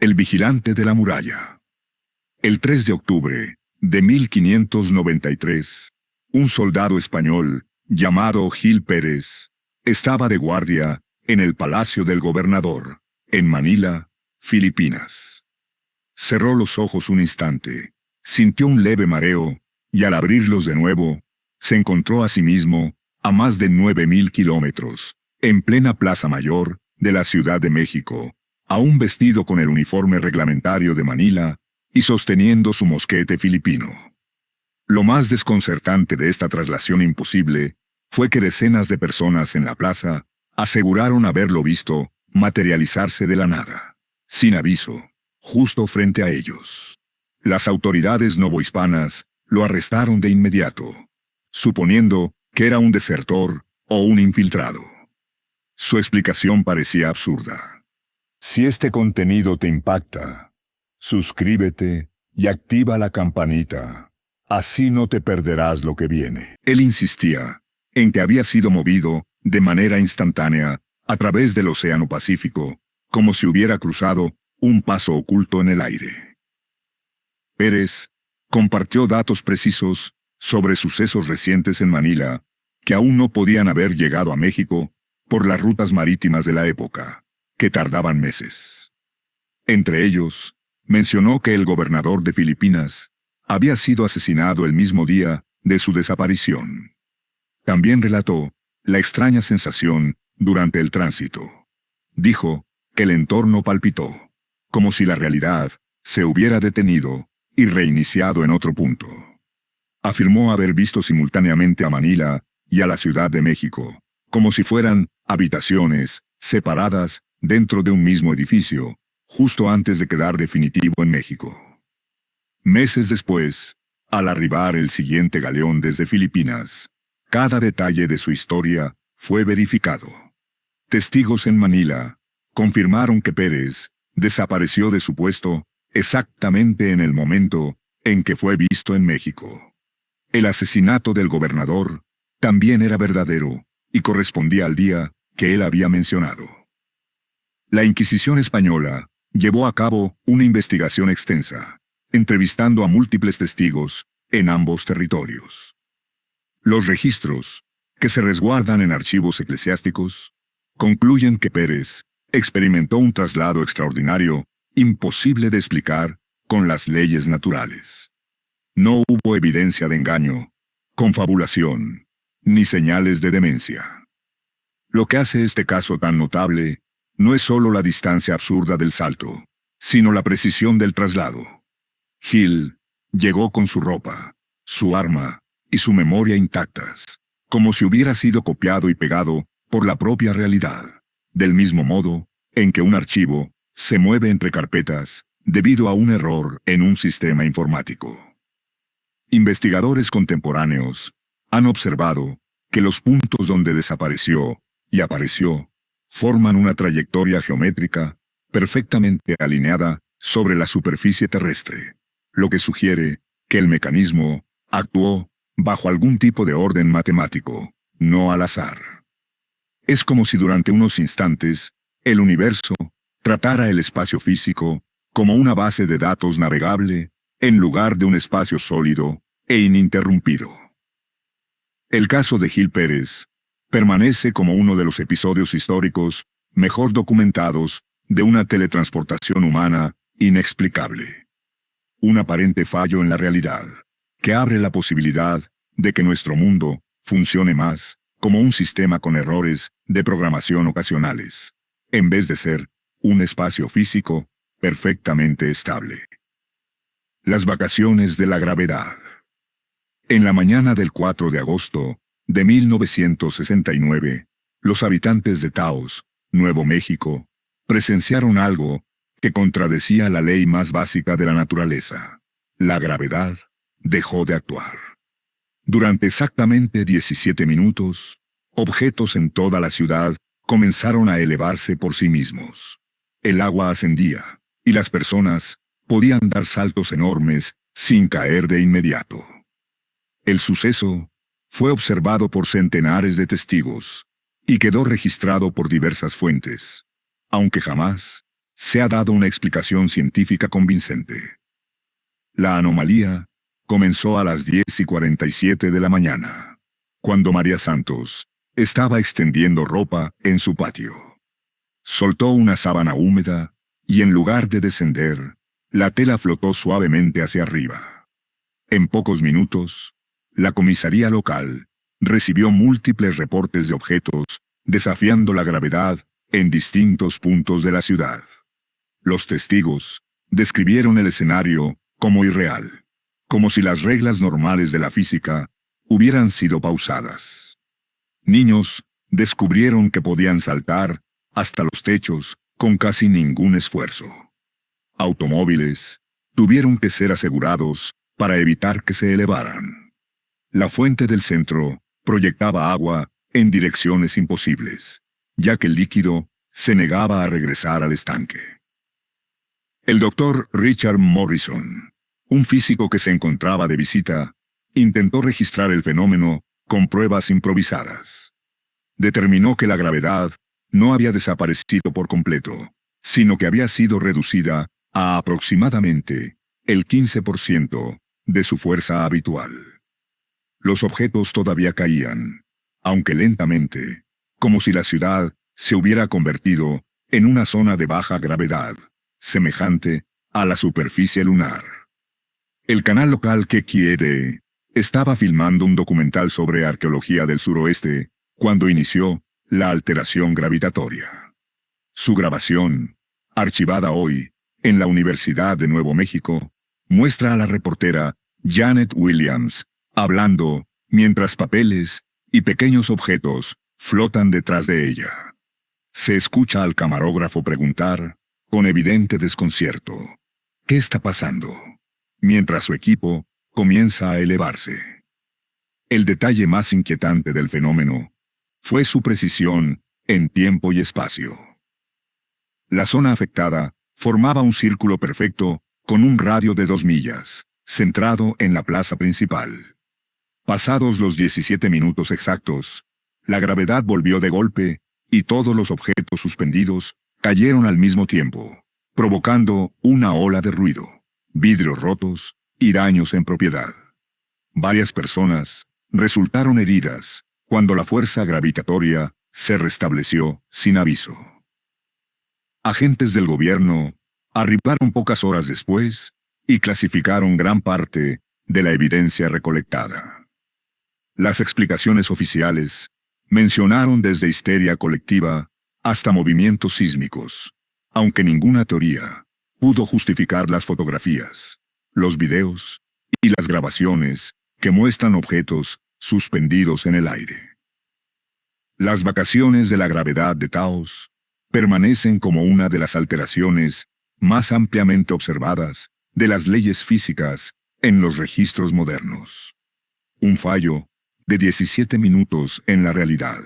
El vigilante de la muralla. El 3 de octubre de 1593, un soldado español, llamado Gil Pérez, estaba de guardia en el palacio del gobernador, en Manila, Filipinas. Cerró los ojos un instante, sintió un leve mareo, y al abrirlos de nuevo, se encontró a sí mismo a más de 9.000 kilómetros, en plena Plaza Mayor de la Ciudad de México, aún vestido con el uniforme reglamentario de Manila y sosteniendo su mosquete filipino. Lo más desconcertante de esta traslación imposible fue que decenas de personas en la plaza aseguraron haberlo visto materializarse de la nada, sin aviso, justo frente a ellos. Las autoridades novohispanas lo arrestaron de inmediato, suponiendo que era un desertor o un infiltrado. Su explicación parecía absurda. Si este contenido te impacta, suscríbete y activa la campanita. Así no te perderás lo que viene. Él insistía en que había sido movido de manera instantánea a través del Océano Pacífico, como si hubiera cruzado un paso oculto en el aire. Pérez compartió datos precisos sobre sucesos recientes en Manila, que aún no podían haber llegado a México por las rutas marítimas de la época, que tardaban meses. Entre ellos, mencionó que el gobernador de Filipinas había sido asesinado el mismo día de su desaparición. También relató la extraña sensación durante el tránsito. Dijo que el entorno palpitó, como si la realidad se hubiera detenido y reiniciado en otro punto. Afirmó haber visto simultáneamente a Manila y a la Ciudad de México, como si fueran habitaciones separadas dentro de un mismo edificio, justo antes de quedar definitivo en México. Meses después, al arribar el siguiente galeón desde Filipinas, cada detalle de su historia fue verificado. Testigos en Manila confirmaron que Pérez desapareció de su puesto exactamente en el momento en que fue visto en México. El asesinato del gobernador también era verdadero y correspondía al día que él había mencionado. La Inquisición española llevó a cabo una investigación extensa, entrevistando a múltiples testigos en ambos territorios. Los registros, que se resguardan en archivos eclesiásticos, concluyen que Pérez experimentó un traslado extraordinario, imposible de explicar con las leyes naturales. No hubo evidencia de engaño, confabulación, ni señales de demencia. Lo que hace este caso tan notable no es solo la distancia absurda del salto, sino la precisión del traslado. Gil llegó con su ropa, su arma y su memoria intactas, como si hubiera sido copiado y pegado por la propia realidad, del mismo modo en que un archivo se mueve entre carpetas debido a un error en un sistema informático. Investigadores contemporáneos han observado que los puntos donde desapareció y apareció forman una trayectoria geométrica perfectamente alineada sobre la superficie terrestre, lo que sugiere que el mecanismo actuó bajo algún tipo de orden matemático, no al azar. Es como si durante unos instantes el universo tratara el espacio físico como una base de datos navegable en lugar de un espacio sólido e ininterrumpido. El caso de Gil Pérez permanece como uno de los episodios históricos mejor documentados de una teletransportación humana inexplicable. Un aparente fallo en la realidad, que abre la posibilidad de que nuestro mundo funcione más como un sistema con errores de programación ocasionales, en vez de ser un espacio físico perfectamente estable. Las vacaciones de la gravedad. En la mañana del 4 de agosto de 1969, los habitantes de Taos, Nuevo México, presenciaron algo que contradecía la ley más básica de la naturaleza. La gravedad dejó de actuar. Durante exactamente 17 minutos, objetos en toda la ciudad comenzaron a elevarse por sí mismos. El agua ascendía, y las personas podían dar saltos enormes sin caer de inmediato. El suceso fue observado por centenares de testigos y quedó registrado por diversas fuentes, aunque jamás se ha dado una explicación científica convincente. La anomalía comenzó a las 10:47 de la mañana, cuando María Santos estaba extendiendo ropa en su patio. Soltó una sábana húmeda y en lugar de descender, la tela flotó suavemente hacia arriba. En pocos minutos, la comisaría local recibió múltiples reportes de objetos desafiando la gravedad en distintos puntos de la ciudad. Los testigos describieron el escenario como irreal, como si las reglas normales de la física hubieran sido pausadas. Niños descubrieron que podían saltar hasta los techos con casi ningún esfuerzo. Automóviles tuvieron que ser asegurados para evitar que se elevaran. La fuente del centro proyectaba agua en direcciones imposibles, ya que el líquido se negaba a regresar al estanque. El doctor Richard Morrison, un físico que se encontraba de visita, intentó registrar el fenómeno con pruebas improvisadas. Determinó que la gravedad no había desaparecido por completo, sino que había sido reducida a aproximadamente el 15% de su fuerza habitual. Los objetos todavía caían, aunque lentamente, como si la ciudad se hubiera convertido en una zona de baja gravedad, semejante a la superficie lunar. El canal local KQED estaba filmando un documental sobre arqueología del suroeste cuando inició la alteración gravitatoria. Su grabación, archivada hoy en la Universidad de Nuevo México, muestra a la reportera Janet Williams hablando mientras papeles y pequeños objetos flotan detrás de ella. Se escucha al camarógrafo preguntar, con evidente desconcierto, ¿qué está pasando?, mientras su equipo comienza a elevarse. El detalle más inquietante del fenómeno fue su precisión en tiempo y espacio. La zona afectada formaba un círculo perfecto con un radio de 2 millas, centrado en la plaza principal. Pasados los 17 minutos exactos, la gravedad volvió de golpe y todos los objetos suspendidos cayeron al mismo tiempo, provocando una ola de ruido, vidrios rotos y daños en propiedad. Varias personas resultaron heridas cuando la fuerza gravitatoria se restableció sin aviso. Agentes del gobierno arribaron pocas horas después y clasificaron gran parte de la evidencia recolectada. Las explicaciones oficiales mencionaron desde histeria colectiva hasta movimientos sísmicos, aunque ninguna teoría pudo justificar las fotografías, los videos y las grabaciones que muestran objetos suspendidos en el aire. Las vacaciones de la gravedad de Taos permanecen como una de las alteraciones más ampliamente observadas de las leyes físicas en los registros modernos. Un fallo de 17 minutos en la realidad,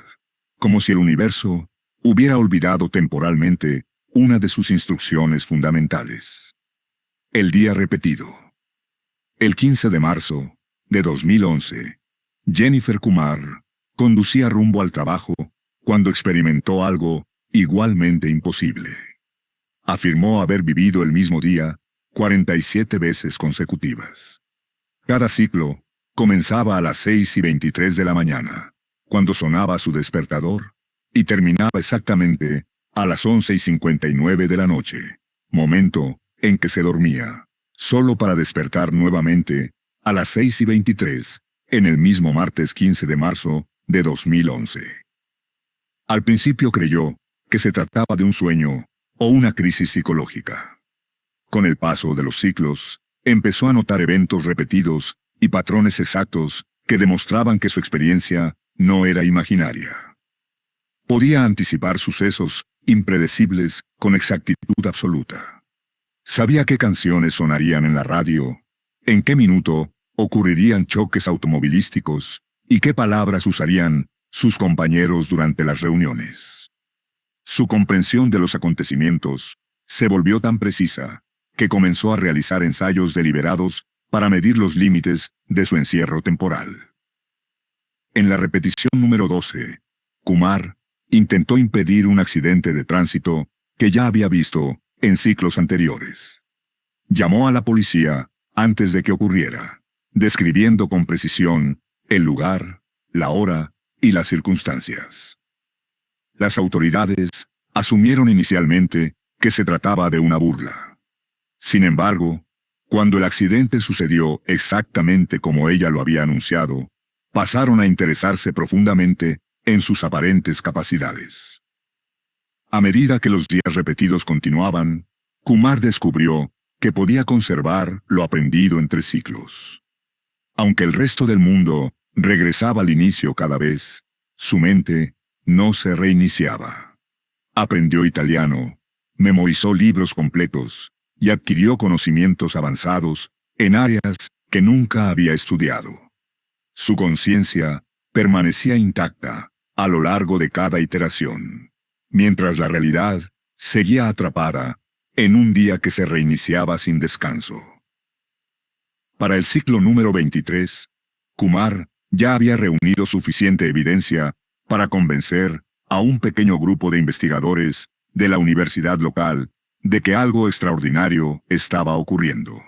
como si el universo hubiera olvidado temporalmente una de sus instrucciones fundamentales. El día repetido. El 15 de marzo de 2011, Jennifer Kumar conducía rumbo al trabajo cuando experimentó algo igualmente imposible. Afirmó haber vivido el mismo día 47 veces consecutivas. Cada ciclo comenzaba a las 6:23 de la mañana, cuando sonaba su despertador, y terminaba exactamente a las 11:59 de la noche, momento en que se dormía, solo para despertar nuevamente a las 6:23 en el mismo martes 15 de marzo de 2011. Al principio creyó que se trataba de un sueño o una crisis psicológica. Con el paso de los ciclos, empezó a notar eventos repetidos y patrones exactos que demostraban que su experiencia no era imaginaria. Podía anticipar sucesos impredecibles con exactitud absoluta. Sabía qué canciones sonarían en la radio, en qué minuto ocurrirían choques automovilísticos y qué palabras usarían sus compañeros durante las reuniones. Su comprensión de los acontecimientos se volvió tan precisa que comenzó a realizar ensayos deliberados para medir los límites de su encierro temporal. En la repetición número 12, Kumar intentó impedir un accidente de tránsito que ya había visto en ciclos anteriores. Llamó a la policía antes de que ocurriera, describiendo con precisión el lugar, la hora y las circunstancias. Las autoridades asumieron inicialmente que se trataba de una burla. Sin embargo, cuando el accidente sucedió exactamente como ella lo había anunciado, pasaron a interesarse profundamente en sus aparentes capacidades. A medida que los días repetidos continuaban, Kumar descubrió que podía conservar lo aprendido entre ciclos. Aunque el resto del mundo regresaba al inicio cada vez, su mente no se reiniciaba. Aprendió italiano, memorizó libros completos y adquirió conocimientos avanzados en áreas que nunca había estudiado. Su conciencia permanecía intacta a lo largo de cada iteración, mientras la realidad seguía atrapada en un día que se reiniciaba sin descanso. Para el ciclo número 23, Kumar ya había reunido suficiente evidencia para convencer a un pequeño grupo de investigadores de la universidad local de que algo extraordinario estaba ocurriendo.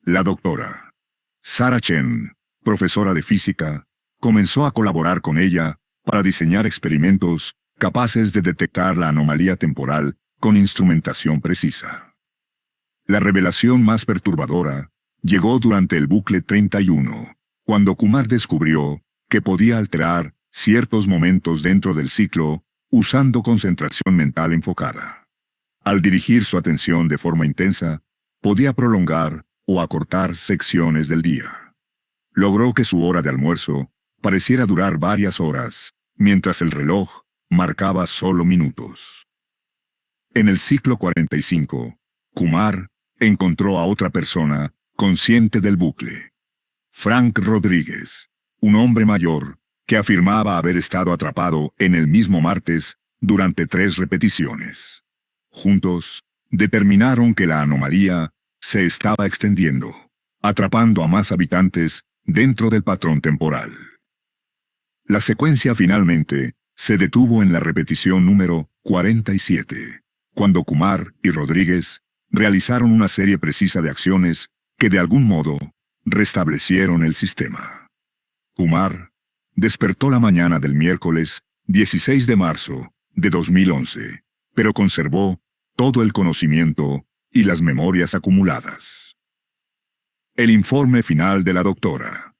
La doctora Sarah Chen, profesora de física, comenzó a colaborar con ella para diseñar experimentos capaces de detectar la anomalía temporal con instrumentación precisa. La revelación más perturbadora llegó durante el bucle 31, cuando Kumar descubrió que podía alterar ciertos momentos dentro del ciclo usando concentración mental enfocada. Al dirigir su atención de forma intensa, podía prolongar o acortar secciones del día. Logró que su hora de almuerzo pareciera durar varias horas, mientras el reloj marcaba solo minutos. En el ciclo 45, Kumar encontró a otra persona consciente del bucle. Frank Rodríguez, un hombre mayor que afirmaba haber estado atrapado en el mismo martes durante 3 repeticiones. Juntos, determinaron que la anomalía se estaba extendiendo, atrapando a más habitantes dentro del patrón temporal. La secuencia finalmente se detuvo en la repetición número 47, cuando Kumar y Rodríguez realizaron una serie precisa de acciones que de algún modo restablecieron el sistema. Kumar despertó la mañana del miércoles 16 de marzo de 2011, pero conservó todo el conocimiento y las memorias acumuladas. El informe final de la doctora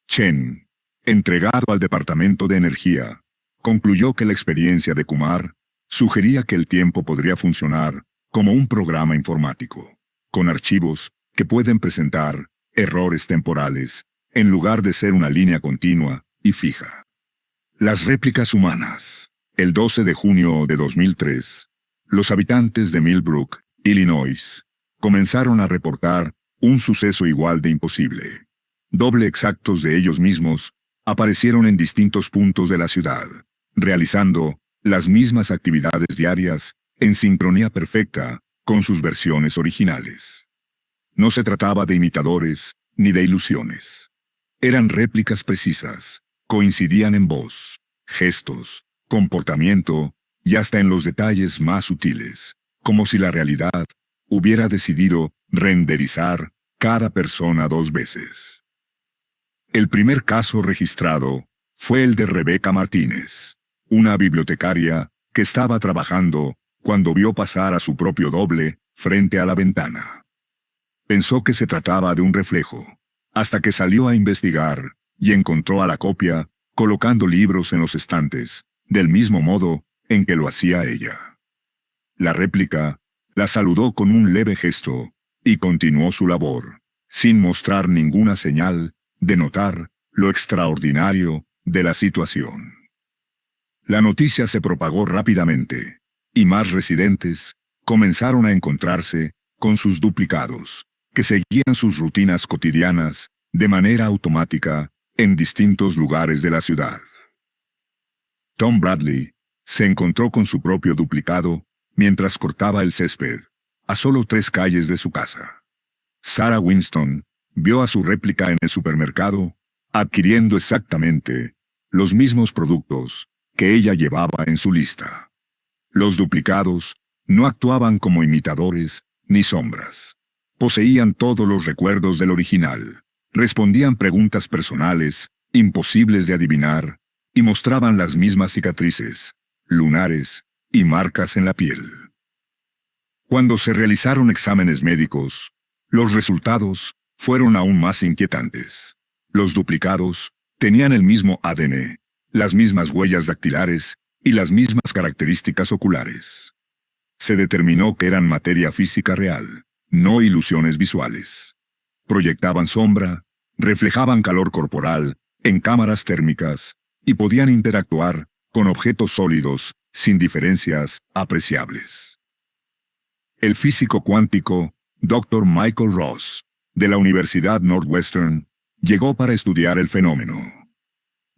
Chen, entregado al Departamento de Energía, concluyó que la experiencia de Kumar sugería que el tiempo podría funcionar como un programa informático, con archivos que pueden presentar errores temporales, en lugar de ser una línea continua y fija. Las réplicas humanas. El 12 de junio de 2003, los habitantes de Millbrook, Illinois, comenzaron a reportar un suceso igual de imposible. Doble exactos de ellos mismos aparecieron en distintos puntos de la ciudad, realizando las mismas actividades diarias en sincronía perfecta con sus versiones originales. No se trataba de imitadores ni de ilusiones. Eran réplicas precisas, coincidían en voz, gestos, comportamiento y hasta en los detalles más sutiles, como si la realidad hubiera decidido renderizar cada persona 2 veces. El primer caso registrado fue el de Rebecca Martínez, una bibliotecaria que estaba trabajando cuando vio pasar a su propio doble frente a la ventana. Pensó que se trataba de un reflejo, hasta que salió a investigar y encontró a la copia colocando libros en los estantes, del mismo modo en que lo hacía ella. La réplica la saludó con un leve gesto y continuó su labor, sin mostrar ninguna señal de notar lo extraordinario de la situación. La noticia se propagó rápidamente, y más residentes comenzaron a encontrarse con sus duplicados, que seguían sus rutinas cotidianas de manera automática en distintos lugares de la ciudad. Tom Bradley se encontró con su propio duplicado mientras cortaba el césped, a solo 3 calles de su casa. Sarah Winston vio a su réplica en el supermercado, adquiriendo exactamente los mismos productos que ella llevaba en su lista. Los duplicados No actuaban como imitadores, ni sombras. Poseían todos los recuerdos del original. Respondían preguntas personales, imposibles de adivinar, y mostraban las mismas cicatrices, lunares y marcas en la piel. Cuando se realizaron exámenes médicos, los resultados fueron aún más inquietantes. Los duplicados tenían el mismo ADN, las mismas huellas dactilares y las mismas características oculares. Se determinó que eran materia física real, no ilusiones visuales. Proyectaban sombra, reflejaban calor corporal en cámaras térmicas y podían interactuar con objetos sólidos sin diferencias apreciables. El físico cuántico, Dr. Michael Ross, de la Universidad Northwestern, llegó para estudiar el fenómeno.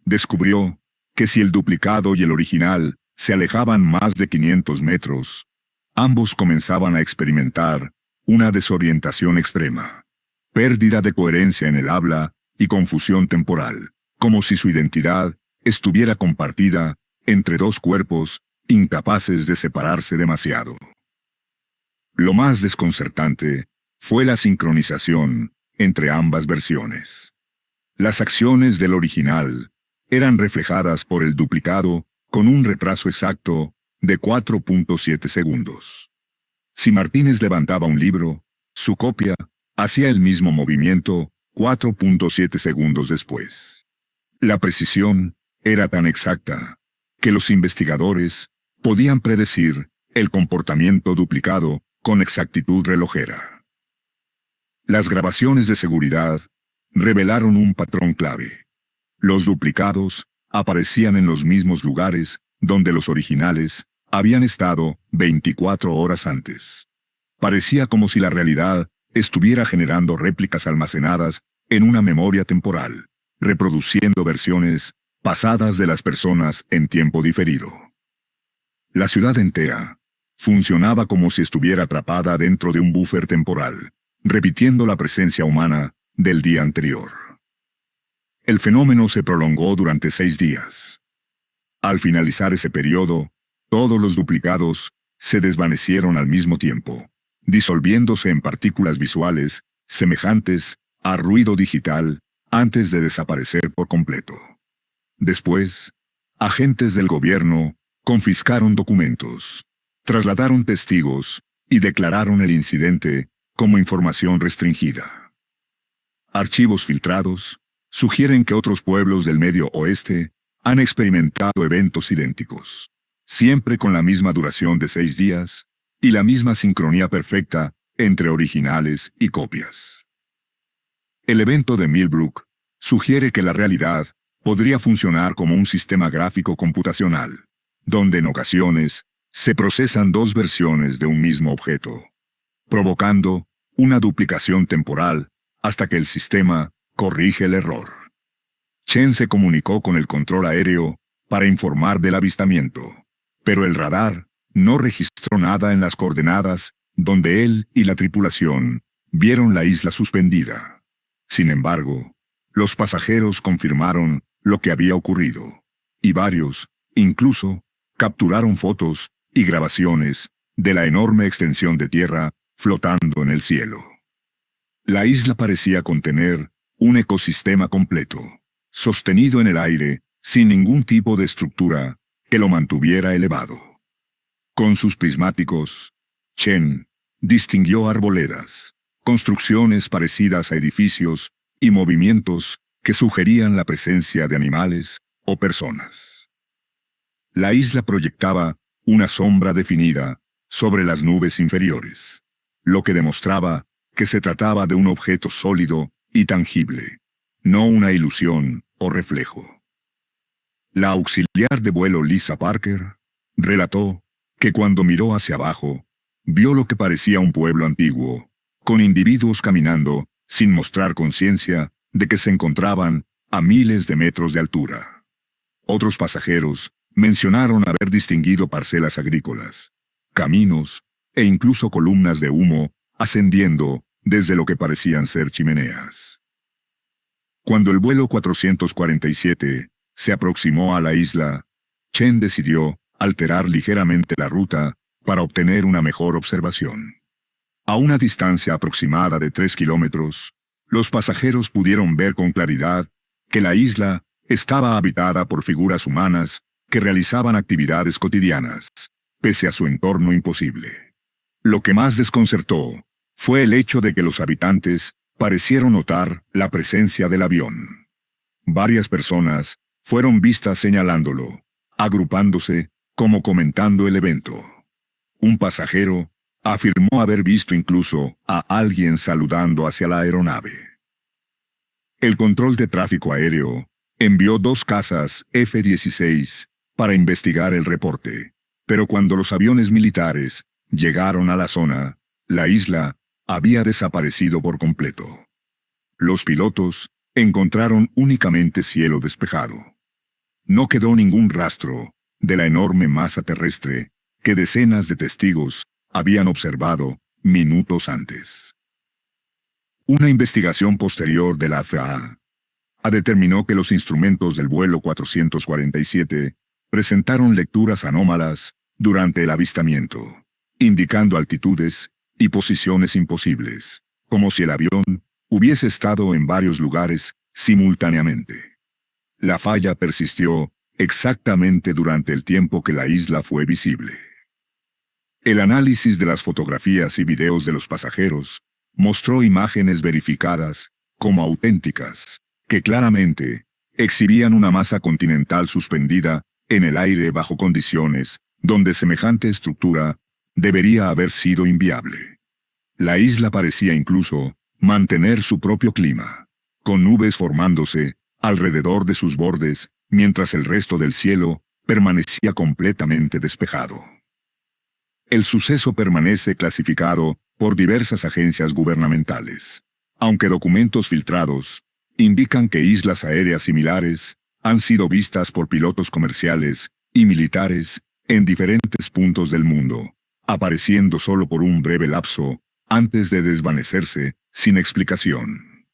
Descubrió que si el duplicado y el original se alejaban más de 500 metros, ambos comenzaban a experimentar una desorientación extrema, pérdida de coherencia en el habla y confusión temporal, como si su identidad estuviera compartida entre dos cuerpos incapaces de separarse demasiado. Lo más desconcertante fue la sincronización entre ambas versiones. Las acciones del original eran reflejadas por el duplicado con un retraso exacto de 4.7 segundos. Si Martínez levantaba un libro, su copia hacía el mismo movimiento 4.7 segundos después. La precisión era tan exacta que los investigadores podían predecir el comportamiento duplicado con exactitud relojera. Las grabaciones de seguridad revelaron un patrón clave. Los duplicados aparecían en los mismos lugares donde los originales habían estado 24 horas antes. Parecía como si la realidad estuviera generando réplicas almacenadas en una memoria temporal, reproduciendo versiones pasadas de las personas en tiempo diferido. La ciudad entera funcionaba como si estuviera atrapada dentro de un búfer temporal, repitiendo la presencia humana del día anterior. El fenómeno se prolongó durante 6 días. Al finalizar ese periodo, todos los duplicados se desvanecieron al mismo tiempo, disolviéndose en partículas visuales semejantes a ruido digital antes de desaparecer por completo. Después, agentes del gobierno confiscaron documentos, trasladaron testigos y declararon el incidente como información restringida. Archivos filtrados sugieren que otros pueblos del Medio Oeste han experimentado eventos idénticos, siempre con la misma duración de 6 días y la misma sincronía perfecta entre originales y copias. El evento de Millbrook sugiere que la realidad podría funcionar como un sistema gráfico computacional, donde en ocasiones se procesan 2 versiones de un mismo objeto, provocando una duplicación temporal hasta que el sistema corrige el error. Chen se comunicó con el control aéreo para informar del avistamiento, pero el radar no registró nada en las coordenadas donde él y la tripulación vieron la isla suspendida. Sin embargo, los pasajeros confirmaron lo que había ocurrido, y varios, incluso, capturaron fotos y grabaciones de la enorme extensión de tierra flotando en el cielo. La isla parecía contener un ecosistema completo, sostenido en el aire sin ningún tipo de estructura que lo mantuviera elevado. Con sus prismáticos, Chen distinguió arboledas, construcciones parecidas a edificios y movimientos que sugerían la presencia de animales o personas. La isla proyectaba una sombra definida sobre las nubes inferiores, lo que demostraba que se trataba de un objeto sólido y tangible, no una ilusión o reflejo. La auxiliar de vuelo Lisa Parker relató que cuando miró hacia abajo, vio lo que parecía un pueblo antiguo, con individuos caminando sin mostrar conciencia de que se encontraban a miles de metros de altura. Otros pasajeros mencionaron haber distinguido parcelas agrícolas, caminos e incluso columnas de humo ascendiendo desde lo que parecían ser chimeneas. Cuando el vuelo 447 se aproximó a la isla, Chen decidió alterar ligeramente la ruta para obtener una mejor observación. A una distancia aproximada de 3 kilómetros, los pasajeros pudieron ver con claridad que la isla estaba habitada por figuras humanas que realizaban actividades cotidianas, pese a su entorno imposible. Lo que más desconcertó fue el hecho de que los habitantes parecieron notar la presencia del avión. Varias personas fueron vistas señalándolo, agrupándose, como comentando el evento. Un pasajero afirmó haber visto incluso a alguien saludando hacia la aeronave. El control de tráfico aéreo envió 2 cazas F-16 para investigar el reporte, pero cuando los aviones militares llegaron a la zona, la isla había desaparecido por completo. Los pilotos encontraron únicamente cielo despejado. No quedó ningún rastro de la enorme masa terrestre que decenas de testigos habían observado minutos antes. Una investigación posterior de la FAA determinó que los instrumentos del vuelo 447 presentaron lecturas anómalas durante el avistamiento, indicando altitudes y posiciones imposibles, como si el avión hubiese estado en varios lugares simultáneamente. La falla persistió exactamente durante el tiempo que la isla fue visible. El análisis de las fotografías y videos de los pasajeros mostró imágenes verificadas como auténticas, que claramente exhibían una masa continental suspendida en el aire bajo condiciones donde semejante estructura debería haber sido inviable. La isla parecía incluso mantener su propio clima, con nubes formándose alrededor de sus bordes, mientras el resto del cielo permanecía completamente despejado. El suceso permanece clasificado por diversas agencias gubernamentales, aunque documentos filtrados indican que islas aéreas similares han sido vistas por pilotos comerciales y militares en diferentes puntos del mundo, apareciendo solo por un breve lapso antes de desvanecerse sin explicación.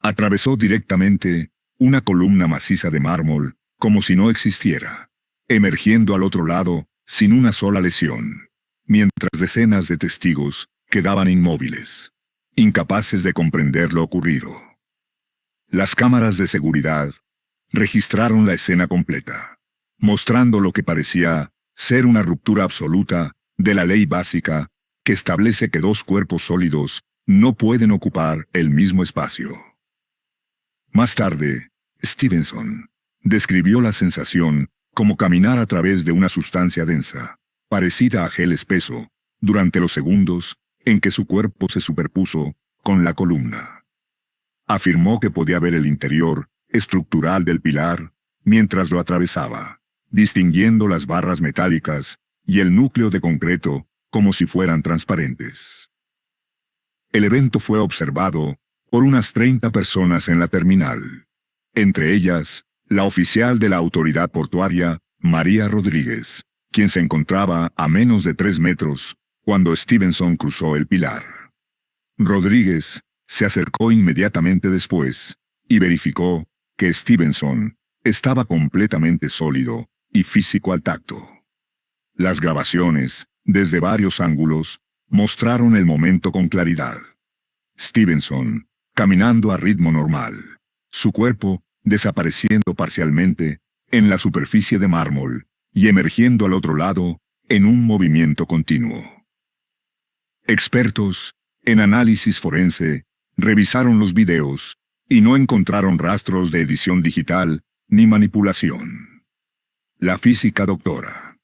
Atravesó directamente una columna maciza de mármol como si no existiera, emergiendo al otro lado sin una sola lesión, mientras decenas de testigos quedaban inmóviles, incapaces de comprender lo ocurrido. Las cámaras de seguridad registraron la escena completa, mostrando lo que parecía ser una ruptura absoluta de la ley básica que establece que 2 cuerpos sólidos no pueden ocupar el mismo espacio. Más tarde, Stevenson describió la sensación como caminar a través de una sustancia densa, parecida a gel espeso, durante los segundos en que su cuerpo se superpuso con la columna. Afirmó que podía ver el interior estructural del pilar mientras lo atravesaba, distinguiendo las barras metálicas y el núcleo de concreto como si fueran transparentes. El evento fue observado por unas 30 personas en la terminal, entre ellas la oficial de la autoridad portuaria, María Rodríguez, quien se encontraba a menos de 3 metros cuando Stevenson cruzó el pilar. Rodríguez se acercó inmediatamente después y verificó que Stevenson estaba completamente sólido y físico al tacto. Las grabaciones, desde varios ángulos, mostraron el momento con claridad. Stevenson, caminando a ritmo normal, su cuerpo desapareciendo parcialmente en la superficie de mármol y emergiendo al otro lado en un movimiento continuo. Expertos en análisis forense revisaron los videos y no encontraron rastros de edición digital ni manipulación. La física doctora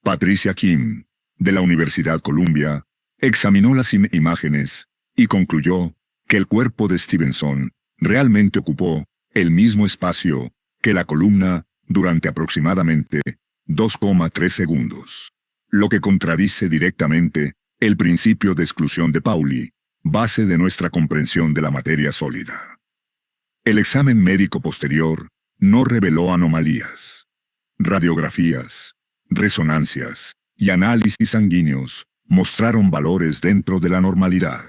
Patricia Kim, de la Universidad Columbia, examinó las imágenes y concluyó que el cuerpo de Stevenson realmente ocupó el mismo espacio que la columna durante aproximadamente 2,3 segundos, lo que contradice directamente el principio de exclusión de Pauli, base de nuestra comprensión de la materia sólida. El examen médico posterior no reveló anomalías. Radiografías, resonancias y análisis sanguíneos mostraron valores dentro de la normalidad.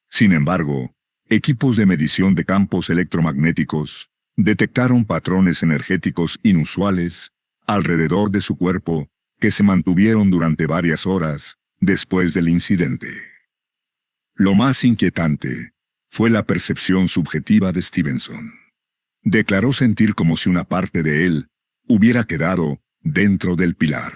Sin embargo, equipos de medición de campos electromagnéticos detectaron patrones energéticos inusuales alrededor de su cuerpo que se mantuvieron durante varias horas después del incidente. Lo más inquietante fue la percepción subjetiva de Stevenson. Declaró sentir como si una parte de él hubiera quedado dentro del pilar.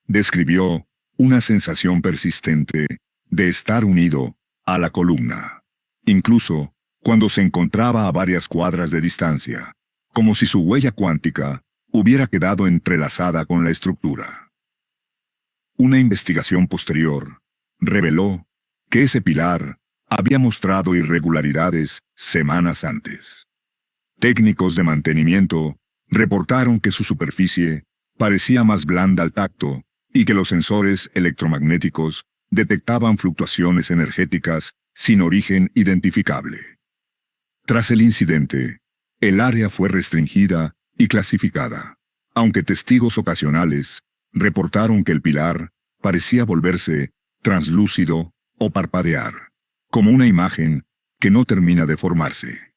Describió una sensación persistente de estar unido a la columna, incluso cuando se encontraba a varias cuadras de distancia, como si su huella cuántica hubiera quedado entrelazada con la estructura. Una investigación posterior reveló que ese pilar había mostrado irregularidades semanas antes. Técnicos de mantenimiento reportaron que su superficie parecía más blanda al tacto y que los sensores electromagnéticos detectaban fluctuaciones energéticas sin origen identificable. Tras el incidente, el área fue restringida y clasificada, aunque testigos ocasionales reportaron que el pilar parecía volverse translúcido o parpadear, como una imagen que no termina de formarse.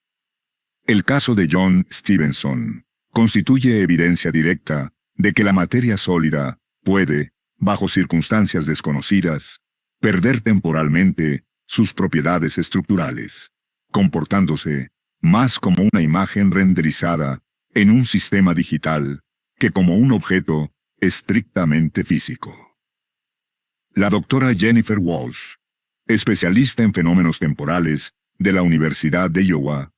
El caso de John Stevenson constituye evidencia directa de que la materia sólida puede, bajo circunstancias desconocidas, perder temporalmente sus propiedades estructurales, comportándose más como una imagen renderizada en un sistema digital que como un objeto estrictamente físico. La doctora Jennifer Walsh, especialista en fenómenos temporales de la Universidad de Iowa,